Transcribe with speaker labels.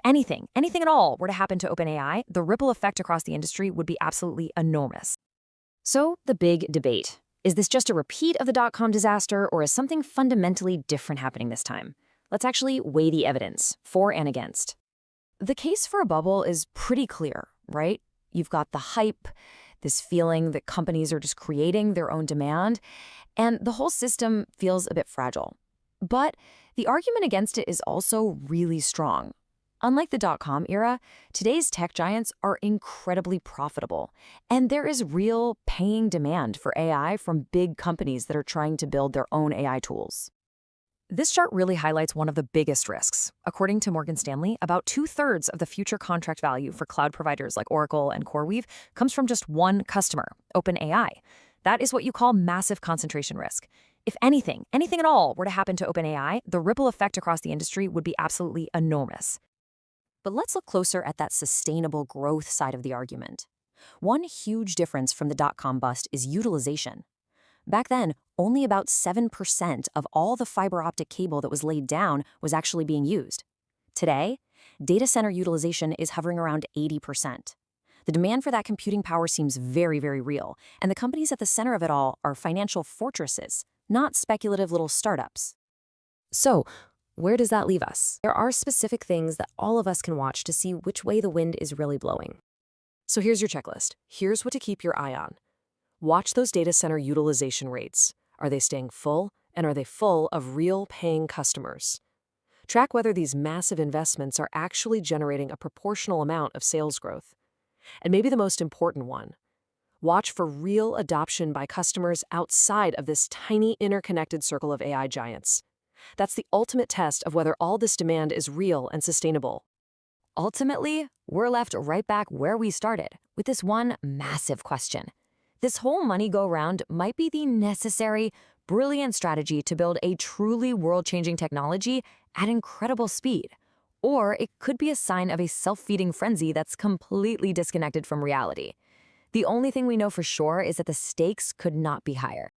Speaker 1: anything at all were to happen to OpenAI, the ripple effect across the industry would be absolutely enormous. So, the big debate. Is this just a repeat of the dot-com disaster, or is something fundamentally different happening this time? Let's actually weigh the evidence, for and against. The case for a bubble is pretty clear, right? You've got the hype, this feeling that companies are just creating their own demand, and the whole system feels a bit fragile. But the argument against it is also really strong. Unlike the dot-com era, today's tech giants are incredibly profitable, and there is real paying demand for AI from big companies that are trying to build their own AI tools. This chart really highlights one of the biggest risks. According to Morgan Stanley, about 2/3 of the future contract value for cloud providers like Oracle and CoreWeave comes from just one customer, OpenAI. That is what you call massive concentration risk. If anything at all were to happen to OpenAI, the ripple effect across the industry would be absolutely enormous. But let's look closer at that sustainable growth side of the argument. One huge difference from the dot-com bust is utilization. Back then, only about 7% of all the fiber optic cable that was laid down was actually being used. Today, data center utilization is hovering around 80%. The demand for that computing power seems very, very real, and the companies at the center of it all are financial fortresses, not speculative little startups. So, where does that leave us? There are specific things that all of us can watch to see which way the wind is really blowing. So here's your checklist. Here's what to keep your eye on. Watch those data center utilization rates. Are they staying full, and are they full of real paying customers? Track whether these massive investments are actually generating a proportional amount of sales growth. And maybe the most important one, watch for real adoption by customers outside of this tiny interconnected circle of AI giants. That's the ultimate test of whether all this demand is real and sustainable. Ultimately, we're left right back where we started, with this one massive question. This whole money go-round might be the necessary, brilliant strategy to build a truly world-changing technology at incredible speed. Or it could be a sign of a self-feeding frenzy that's completely disconnected from reality. The only thing we know for sure is that the stakes could not be higher.